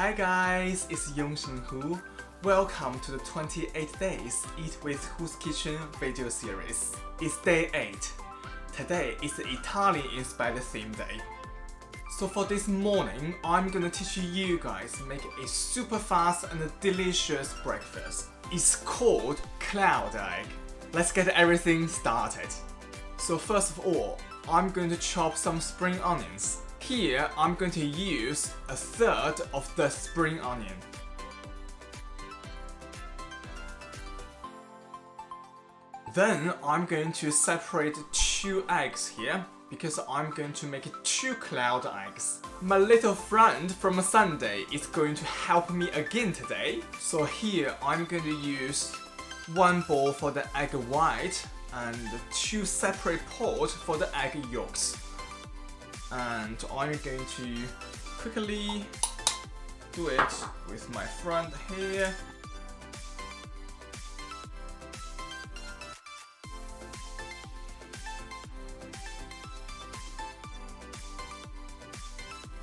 Hi guys, it's Yongxin Hu. Welcome to the 28 Days Eat with Who's Kitchen video series. It's day 8. Today is the Italian-inspired theme day. So for this morning, I'm gonna teach you guys to make a super fast and delicious breakfast. It's called cloud egg. Let's get everything started. So first of all, I'm going to chop some spring onions. Here, I'm going to use a third of the spring onion. Then I'm going to separate 2 eggs here because I'm going to make 2 cloud eggs. My little friend from Sunday is going to help me again today. So here I'm going to use 1 bowl for the egg white and 2 separate pots for the egg yolks. And I'm going to quickly do it with my friend here.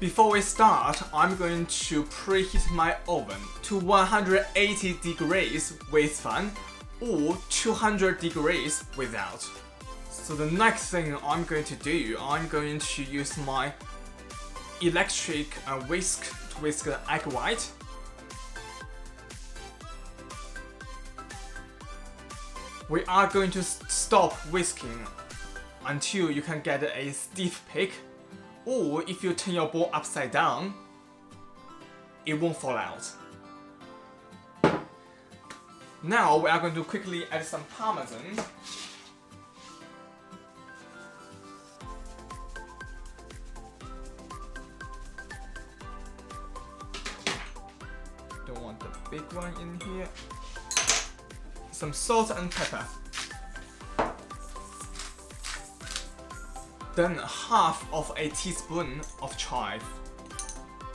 Before we start, I'm going to preheat my oven to 180 degrees with fan or 200 degrees without. So the next thing I'm going to do, I'm going to use my electric whisk to whisk the egg white. We are going to stop whisking until you can get a stiff peak, or if you turn your bowl upside down, it won't fall out. Now we are going to quickly add some parmesan. Don't want the big one in here. Some salt and pepper. Then half of a teaspoon of chive.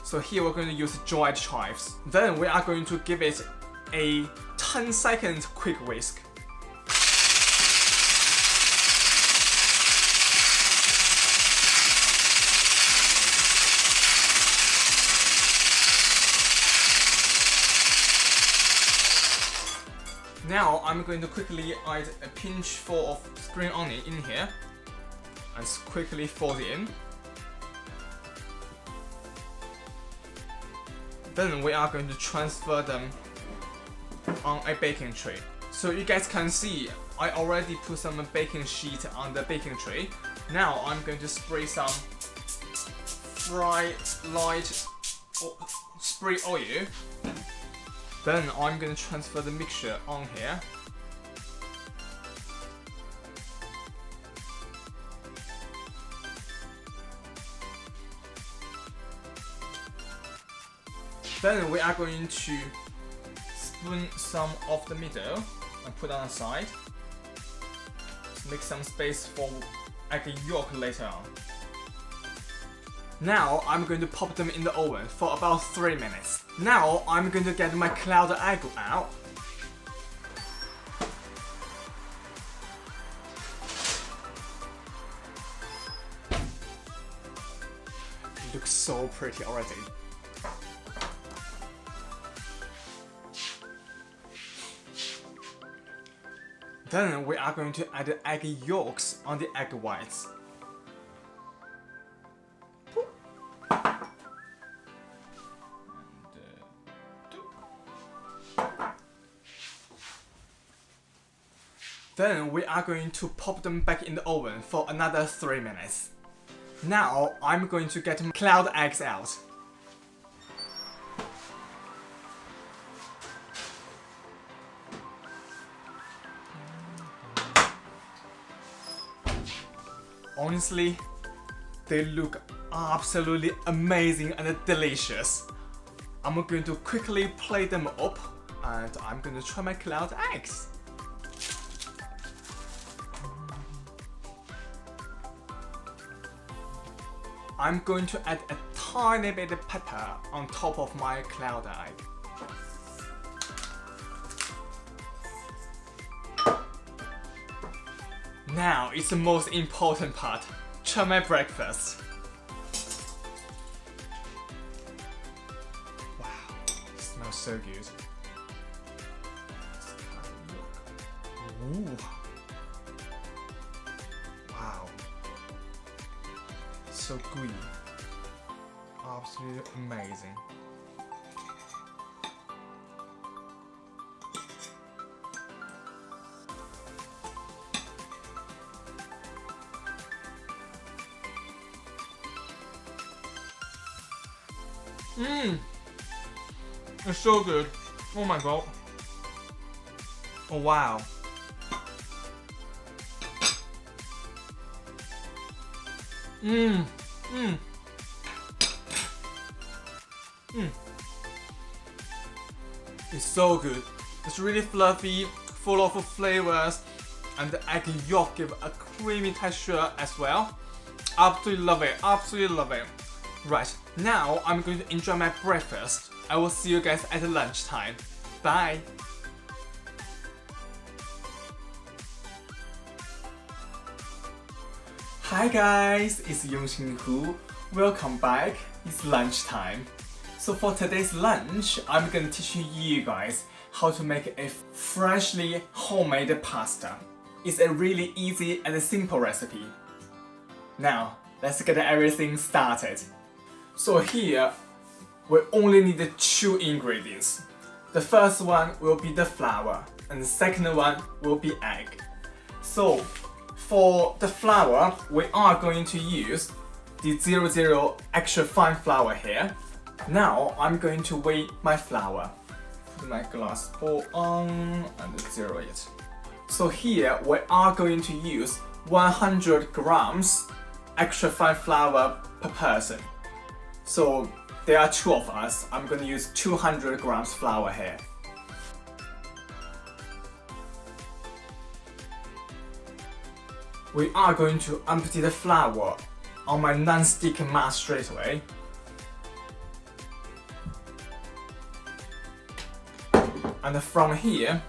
So here we're going to use dried chives. Then we are going to give it a 10-second quick whisk. Now I'm going to quickly add a pinch full of spring onion in here and quickly fold it in. Then we are going to transfer them on a baking tray. So you guys can see I already put some baking sheet on the baking tray. Now I'm going to spray some spray oil. Then I'm going to transfer the mixture on here. Then we are going to spoon some of the middle and put on the side. Make some space for egg yolk later on. Now I'm going to pop them in the oven for about 3 minutes. Now I'm going to get my cloud egg out. It looks so pretty already. Then we are going to add egg yolks on the egg whites. Then we are going to pop them back in the oven for another 3 minutes. Now I'm going to get my cloud eggs out. Honestly, they look absolutely amazing and delicious. I'm going to quickly plate them up and I'm going to try my cloud eggs. I'm going to add a tiny bit of pepper on top of my cloud egg. Now it's the most important part. Try my breakfast. Wow. smells so good. Ooh. Wow. So gooey. Absolutely amazing. It's so good. Oh my god. Oh wow. It's so good. It's really fluffy, full of flavors, and the egg yolk give a creamy texture as well. Absolutely love it. Absolutely love it. Right, now I'm going to enjoy my breakfast. I will see you guys at lunchtime. Bye! Hi guys, it's Yongxin Hu. Welcome back. It's lunchtime. So for today's lunch, I'm going to teach you guys how to make a freshly homemade pasta. It's a really easy and simple recipe. Now, let's get everything started. So here, we only need 2 ingredients. The first one will be the flour, and the second one will be egg. So, for the flour, we are going to use the 00 extra fine flour here. Now, I'm going to weigh my flour. Put my glass bowl on and zero it. So here, we are going to use 100 grams extra fine flour per person. So there are 2 of us. I'm going to use 200 grams flour here. We are going to empty the flour on my non-stick mat straight away. And from here,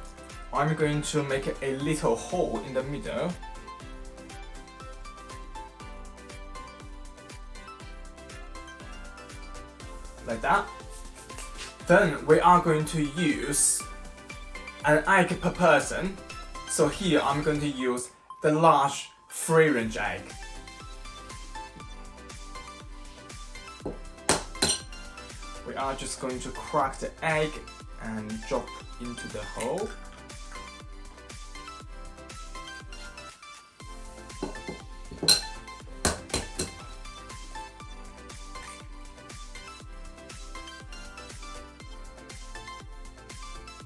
I'm going to make a little hole in the middle. Like that. Then we are going to use an egg per person. So here I'm going to use the large free-range egg. We are just going to crack the egg and drop into the hole.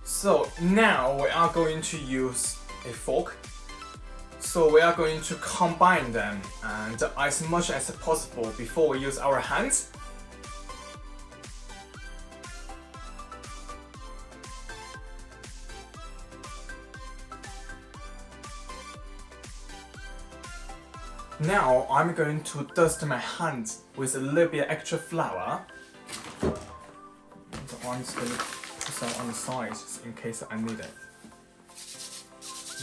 So now we are going to use a fork. So we are going to combine them and as much as possible before we use our hands. Now I'm going to dust my hands with a little bit extra flour. So I'm just going to put some on the side just in case I need it.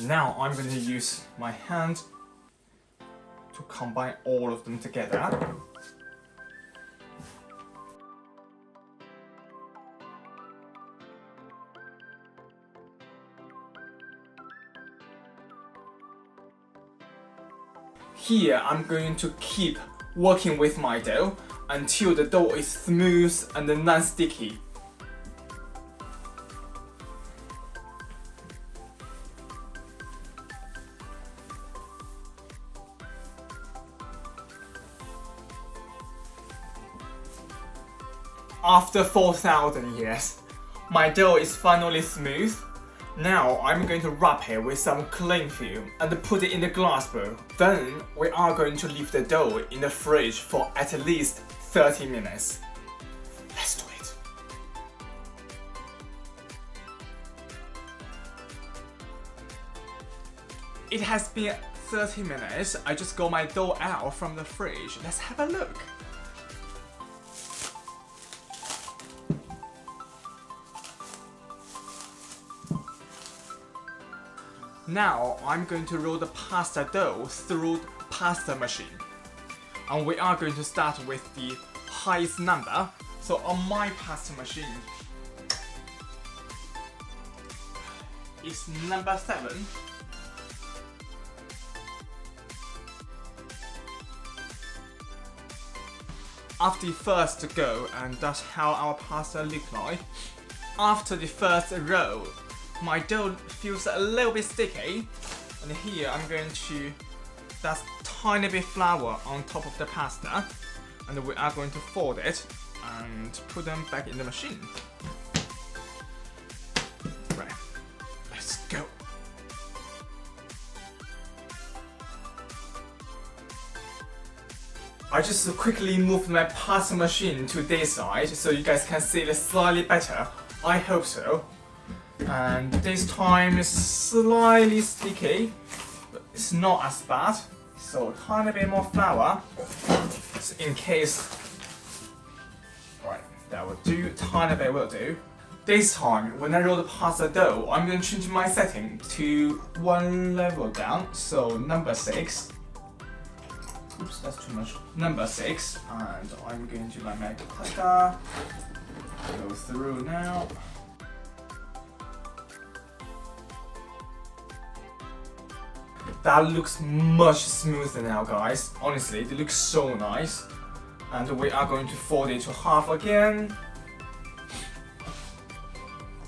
Now I'm going to use my hand to combine all of them together. Here I'm going to keep working with my dough until the dough is smooth and non-sticky. After 4,000 years, my dough is finally smooth. Now I'm going to wrap it with some cling film and put it in the glass bowl. Then we are going to leave the dough in the fridge for at least 30 minutes. Let's do it. It has been 30 minutes. I just got my dough out from the fridge. Let's have a look. Now I'm going to roll the pasta dough through the pasta machine. And we are going to start with the highest number. So on my pasta machine, is number 7. After the first go, and that's how our pasta look like. After the first roll, my dough feels a little bit sticky, and here I'm going to dust tiny bit flour on top of the pasta, and we are going to fold it and put them back in the machine. Right, let's go. I just quickly moved my pasta machine to this side so you guys can see it slightly better. I hope so. And this time is slightly sticky, but it's not as bad. So tiny bit more flour, so in case. Right, that will do. Tiny bit will do. This time, when I roll the pasta dough, I'm going to change my setting to one level down. So number 6. Oops, that's too much. Number 6, and I'm going to let my pasta go through now. That looks much smoother now, guys. Honestly, it looks so nice. And we are going to fold it to half again.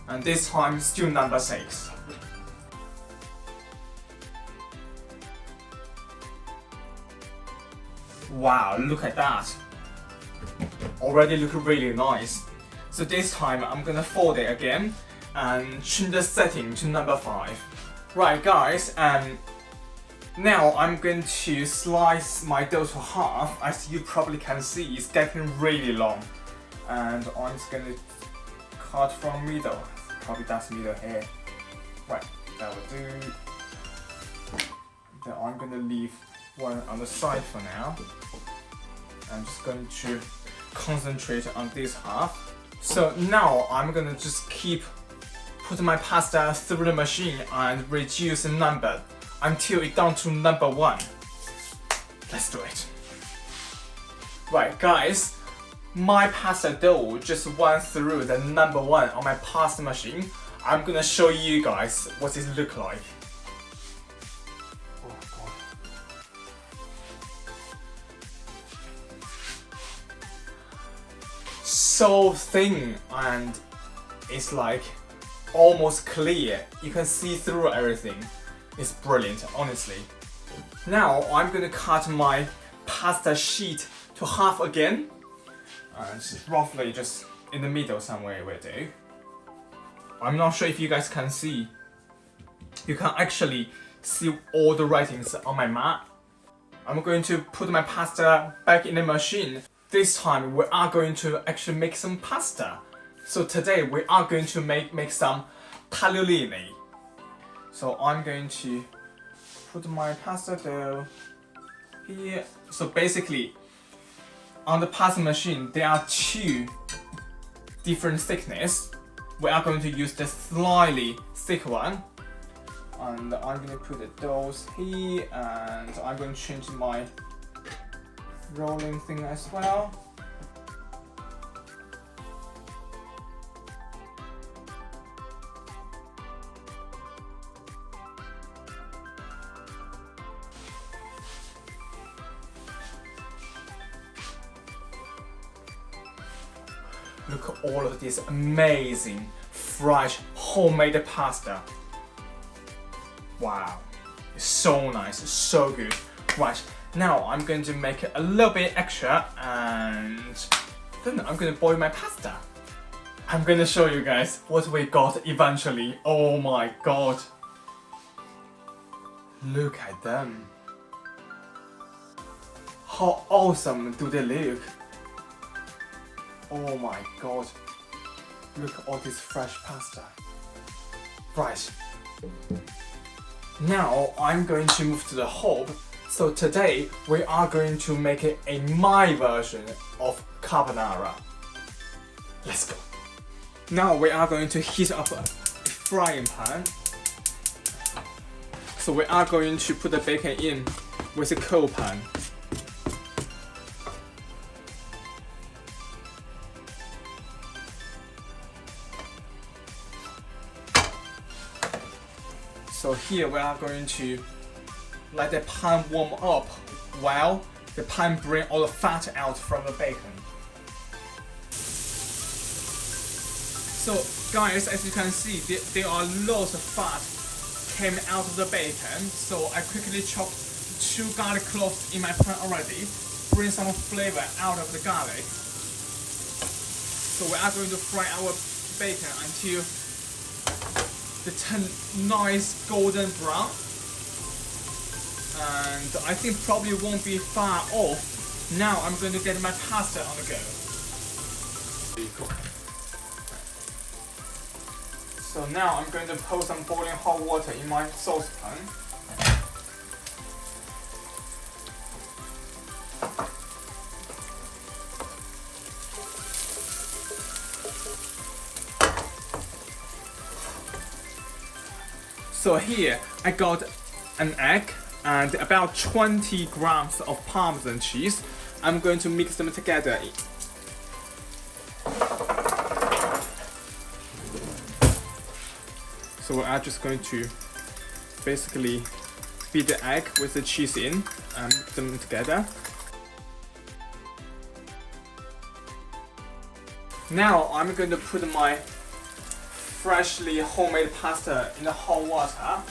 And this time, still number 6. Wow, look at that. Already look really nice. So this time, I'm gonna fold it again and change the setting to number 5. Right, guys, and now I'm going to slice my dough to half. As you probably can see, it's getting really long. And I'm just going to cut from middle. Probably that's middle here. Right, that will do. Then I'm going to leave one on the side for now. I'm just going to concentrate on this half. So now I'm going to just keep putting my pasta through the machine and reduce the number until it's down to number 1. Let's do it. Right, guys, my pasta dough just went through the number 1 on my pasta machine. I'm gonna show you guys what it looks like. Oh God. So thin, and it's like almost clear. You can see through everything. It's brilliant, honestly. Now I'm gonna cut my pasta sheet to half again. Roughly just in the middle somewhere will do. I'm not sure if you guys can see. You can actually see all the writings on my mat. I'm going to put my pasta back in the machine. This time we are going to actually make some pasta. So today we are going to make some tagliolini. So I'm going to put my pasta dough here. So basically, on the pasta machine, there are 2 different thickness. We are going to use the slightly thick one. And I'm going to put the doughs here, and I'm going to change my rolling thing as well. Look at all of this amazing, fresh, homemade pasta. Wow, it's so nice, it's so good. Right, now I'm going to make it a little bit extra, and then I'm going to boil my pasta. I'm going to show you guys what we got eventually. Oh my God. Look at them. How awesome do they look? Oh my God, look at all this fresh pasta. Right, now I'm going to move to the hob. So today we are going to make my version of carbonara. Let's go. Now we are going to heat up a frying pan. So we are going to put the bacon in with a cold pan. So here we are going to let the pan warm up while the pan bring all the fat out from the bacon. So guys, as you can see, there are lots of fat came out of the bacon. So I quickly chopped 2 garlic cloves in my pan already. Bring some flavor out of the garlic. So we are going to fry our bacon until they turn nice golden brown. And I think probably won't be far off. Now I'm going to get my pasta on the go. So now I'm going to pour some boiling hot water in my saucepan. So here I got an egg and about 20 grams of Parmesan cheese. I'm going to mix them together. So we are just going to basically beat the egg with the cheese in and mix them together. Now I'm going to put my freshly homemade pasta in the hot water.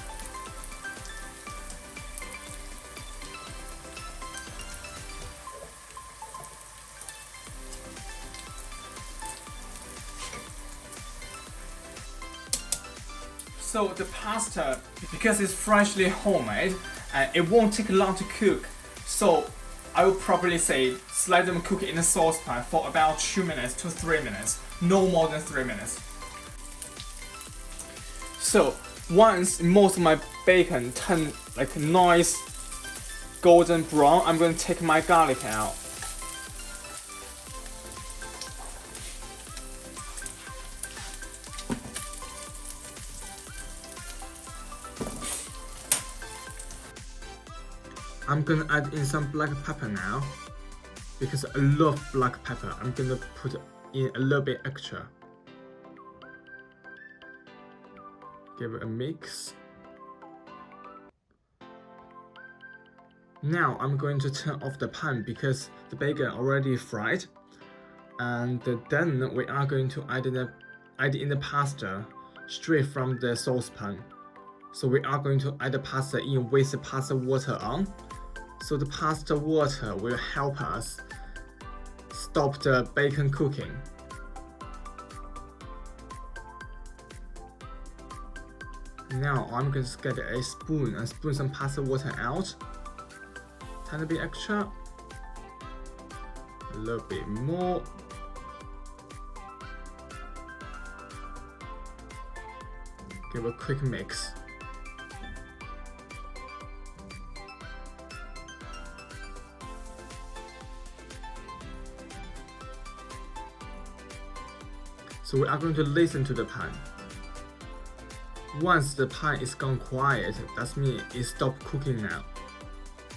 So the pasta, because it's freshly homemade, it won't take long to cook. So I would probably say let them cook in a saucepan for about 2 minutes to 3 minutes, no more than 3 minutes. So once most of my bacon turn like nice golden brown, I'm going to take my garlic out. I'm gonna add in some black pepper now, because I love black pepper. I'm gonna put in a little bit extra. Give it a mix. Now I'm going to turn off the pan because the bacon already fried, and then we are going to add in the pasta straight from the saucepan. So we are going to add the pasta in with the pasta water on. So the pasta water will help us stop the bacon cooking. Now I'm going to get a spoon and spoon some pasta water out. Tiny bit extra. A little bit more. Give a quick mix. So we are going to listen to the pan. Once the pan is gone quiet, that means it stopped cooking now.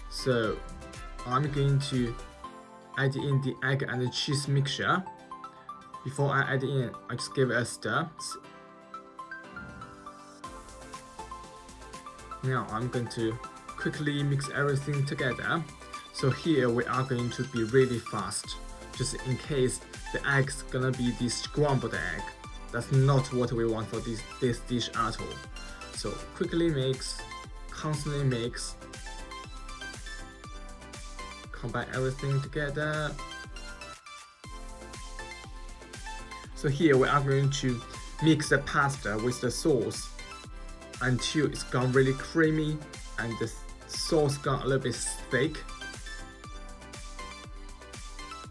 So I'm going to add in the egg and the cheese mixture. Before I add in, I just give it a stir. Now I'm going to quickly mix everything together. So here we are going to be really fast, just in case the egg's gonna be the scrambled egg. That's not what we want for this dish at all. So quickly mix, constantly mix, combine everything together. So here we are going to mix the pasta with the sauce until it's gone really creamy and the sauce gone a little bit thick.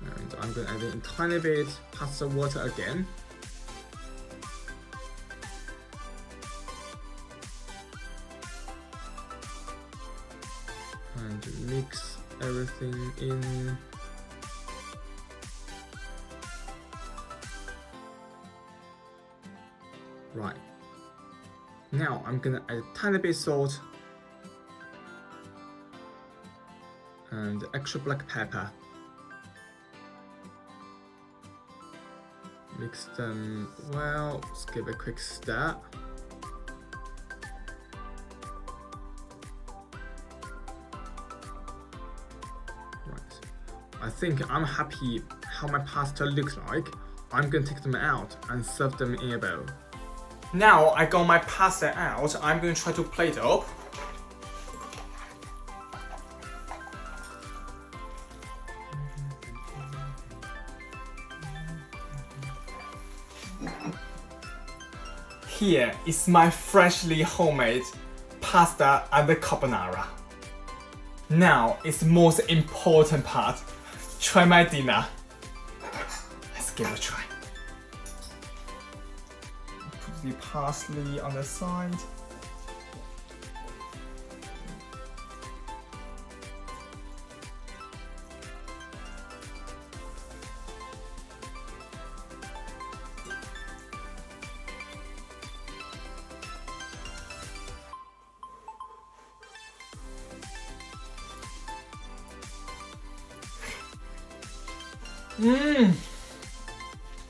And I'm going to add in a tiny bit pasta water again. And mix everything in. Right. Now I'm going to add a tiny bit salt and extra black pepper. Mix them well, just give a quick stir. I think I'm happy how my pasta looks like. I'm gonna take them out and serve them in a bowl. Now I got my pasta out, I'm gonna try to plate it up. Here is my freshly homemade pasta and the carbonara. Now it's the most important part. Try my dinner. Let's give it a try. Put the parsley on the side.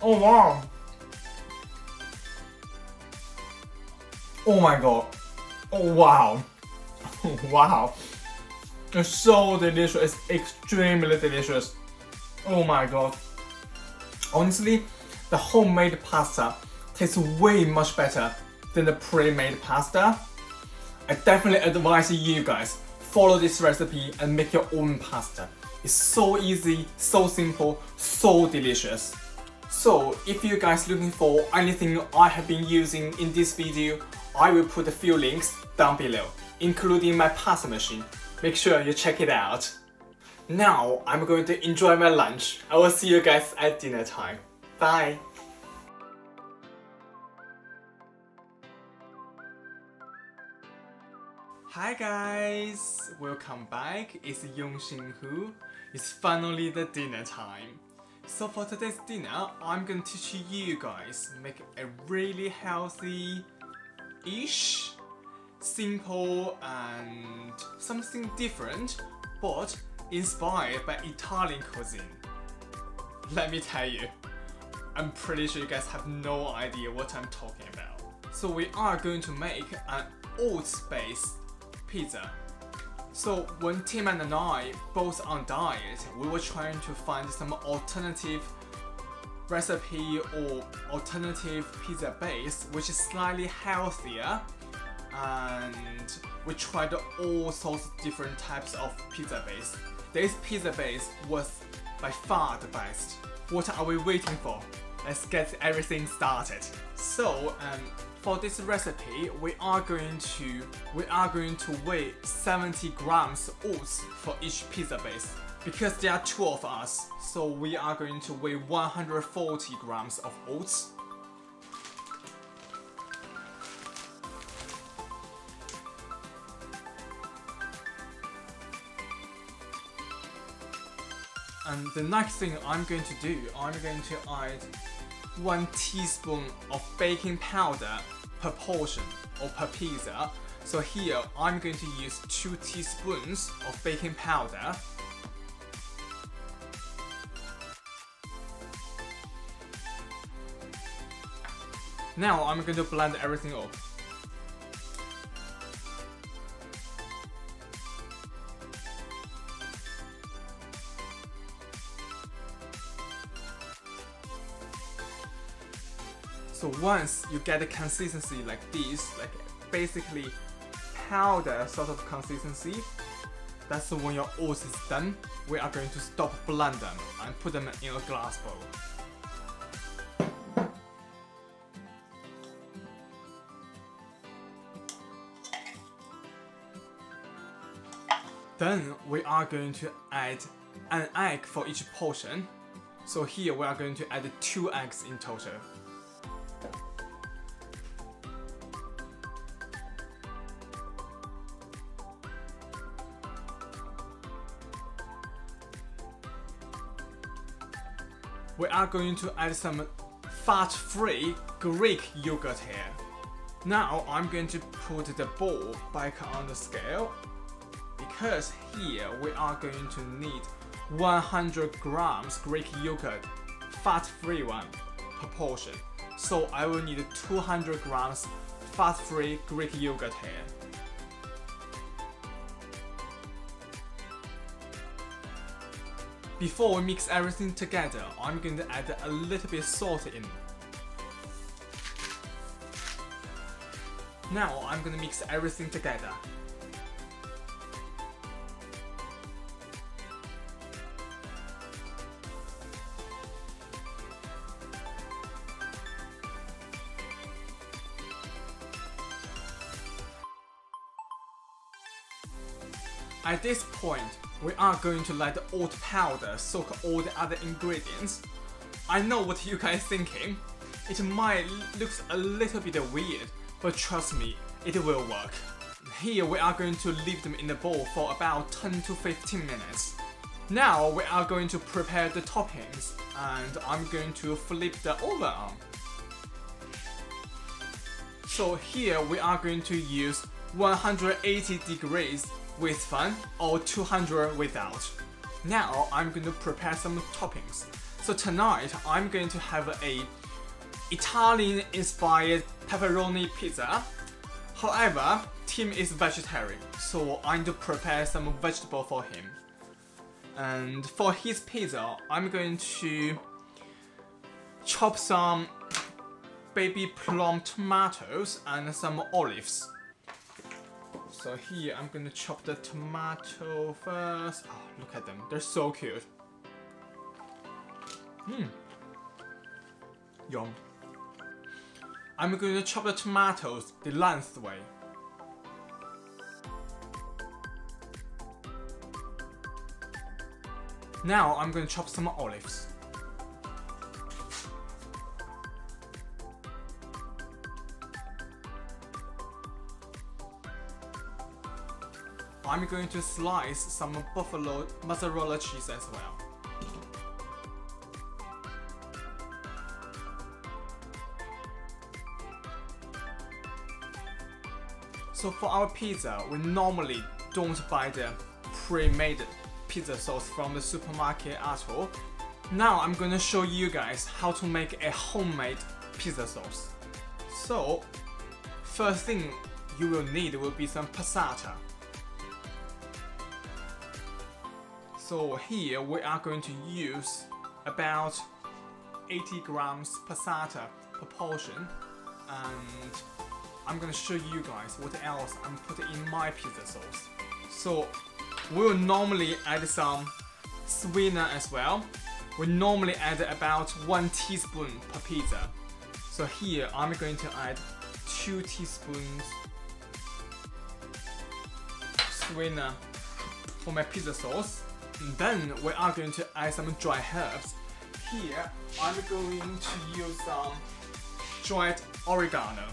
Oh wow! Oh my god! Oh wow! Wow! It's so delicious. It's extremely delicious. Oh my god! Honestly, the homemade pasta tastes way much better than the pre-made pasta. I definitely advise you guys follow this recipe and make your own pasta. It's so easy, so simple, so delicious. So if you guys looking for anything I have been using in this video, I will put a few links down below, including my pasta machine. Make sure you check it out. Now I'm going to enjoy my lunch. I will see you guys at dinner time. Bye! Hi guys! Welcome back. It's Yongxin Hu. It's finally the dinner time. So for today's dinner, I'm going to teach you guys make a really healthy-ish, simple and something different, but inspired by Italian cuisine. Let me tell you, I'm pretty sure you guys have no idea what I'm talking about. So we are going to make an oats-based pizza. So when Tim and I both on diet, we were trying to find some alternative recipe or alternative pizza base which is slightly healthier, and we tried all sorts of different types of pizza base. This pizza base was by far the best. What are we waiting for? Let's get everything started. So for this recipe, we are going to weigh 70 grams oats for each pizza base. Because there are two of us, so we are going to weigh 140 grams of oats. And the next thing I'm going to do, I'm going to add 1 teaspoon of baking powder per portion or per pizza. So here I'm going to use 2 teaspoons of baking powder. Now I'm going to blend everything up. So once you get a consistency like this, like basically powder sort of consistency, that's when your oats is done. We are going to stop blend them and put them in a glass bowl. Then we are going to add an egg for each portion. So here we are going to add 2 eggs in total. We are going to add some fat-free Greek yogurt here. Now I'm going to put the bowl back on the scale, because here we are going to need 100 grams Greek yogurt, fat-free one, per portion. So I will need 200 grams fat-free Greek yogurt here. Before we mix everything together, I'm going to add a little bit salt in. Now I'm going to mix everything together. At this point, we are going to let the oat powder soak all the other ingredients. I know what you guys thinking. It might look a little bit weird, but trust me, it will work. Here we are going to leave them in the bowl for about 10 to 15 minutes. Now we are going to prepare the toppings, and I'm going to flip the oven on. So here we are going to use 180 degrees with fun or 200 without. Now I'm going to prepare some toppings. So tonight I'm going to have a Italian inspired pepperoni pizza. However, Tim is vegetarian, so I need to prepare some vegetable for him. And for his pizza, I'm going to chop some baby plum tomatoes and some olives. So here I'm going to chop the tomato first. Oh, look at them, they're so cute. Yum. I'm going to chop the tomatoes the length way. Now I'm going to chop some olives. I'm going to slice some buffalo mozzarella cheese as well. So for our pizza, we normally don't buy the pre-made pizza sauce from the supermarket at all. Now I'm going to show you guys how to make a homemade pizza sauce. So first thing you will need will be some passata. So here we are going to use about 80 grams passata per portion, and I'm going to show you guys what else I'm putting in my pizza sauce. So we will normally add some sweetener as well. We normally add about 1 teaspoon per pizza. So here I'm going to add 2 teaspoons sweetener for my pizza sauce. And then we are going to add some dry herbs. Here I'm going to use some dried oregano.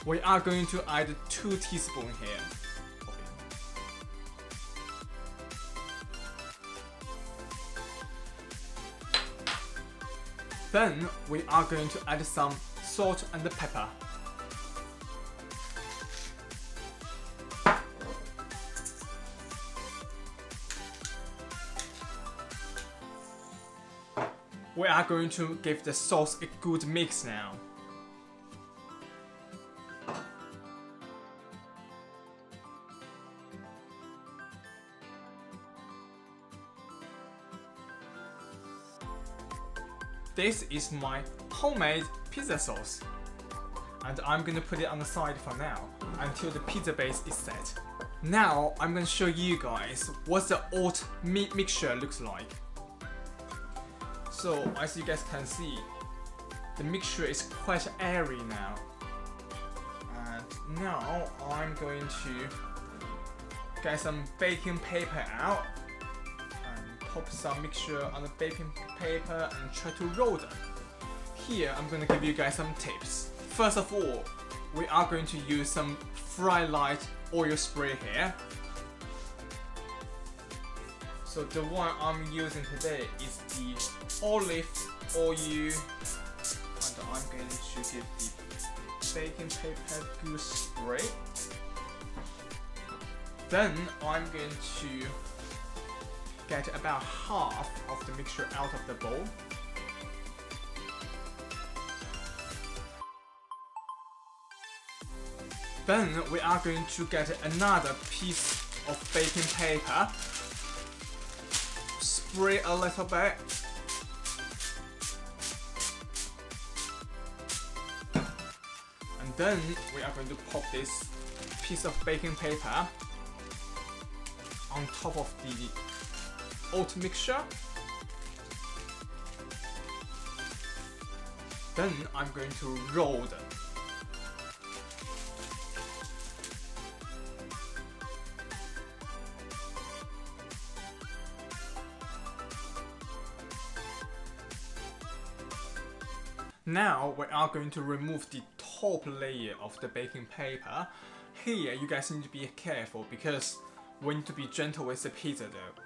We are going to add 2 teaspoons here. Then we are going to add some salt and pepper. We are going to give the sauce a good mix now. This is my homemade pizza sauce, and I'm going to put it on the side for now until the pizza base is set. Now I'm going to show you guys what the oat meat mixture looks like. So as you guys can see, the mixture is quite airy now. And now I'm going to get some baking paper out and pop some mixture on the baking paper and try to roll them. Here I'm going to give you guys some tips. First of all, we are going to use some Fry Light oil spray here. So the one I'm using today is the olive oil, and I'm going to give the baking paper good spray. Then I'm going to get about half of the mixture out of the bowl. Then we are going to get another piece of baking paper. free a little bit. And then we are going to pop this piece of baking paper on top of the oat mixture. Then I'm going to roll them. Now we are going to remove the top layer of the baking paper. Here you guys need to be careful because we need to be gentle with the pizza dough.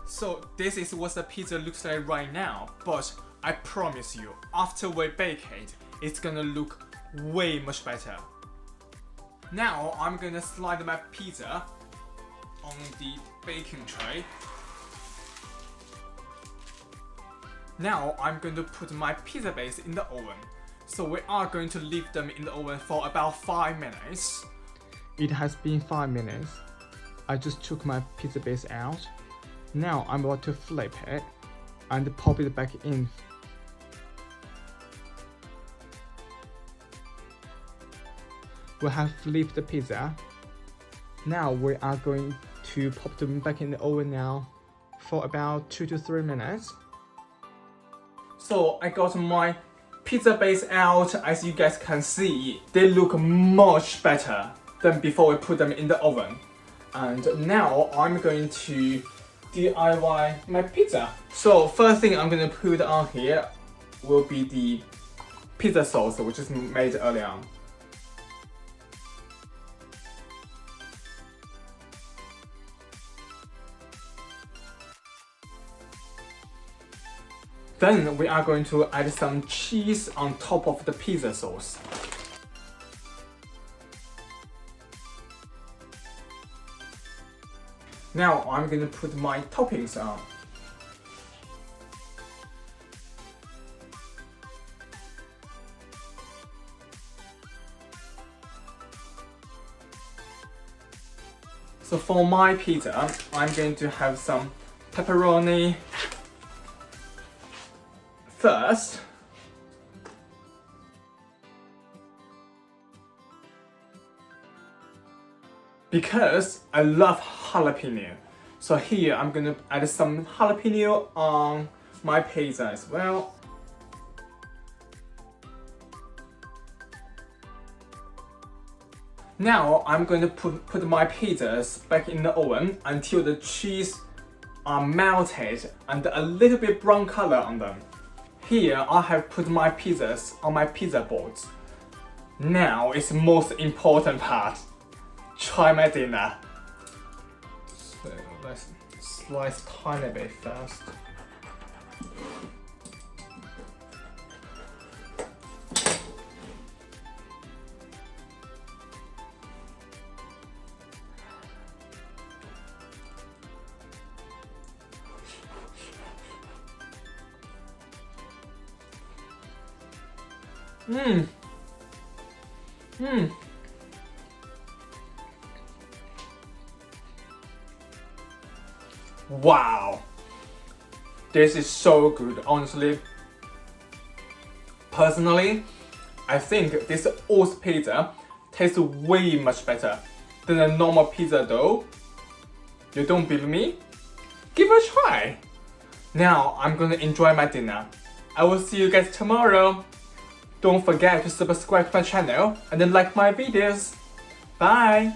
So this is what the pizza looks like right now, but I promise you, after we bake it, it's gonna look way much better. Now I'm gonna slide my pizza on the baking tray. Now I'm going to put my pizza base in the oven. So we are going to leave them in the oven for about 5 minutes. It has been 5 minutes. I just took my pizza base out. Now I'm about to flip it and pop it back in. We have flipped the pizza. Now we are going to pop them back in the oven now for about 2 to 3 minutes. So I got my pizza base out. As you guys can see, they look much better than before we put them in the oven. And now I'm going to DIY my pizza. So first thing I'm going to put on here will be the pizza sauce, which is made earlier on. Then we are going to add some cheese on top of the pizza sauce. Now I'm going to put my toppings on. So for my pizza, I'm going to have some pepperoni first. Because I love jalapeno. So here I'm gonna add some jalapeno on my pizza as well. Now I'm going to put my pizzas back in the oven until the cheese are melted and a little bit brown color on them. Here I have put my pizzas on my pizza boards. Now it's the most important part. Try my dinner. So let's slice tiny bit first. Wow, this is so good, honestly. Personally, I think this Oats pizza tastes way much better than a normal pizza dough. You don't believe me? Give it a try. Now I'm gonna enjoy my dinner. I will see you guys tomorrow. Don't forget to subscribe to my channel and then like my videos. Bye!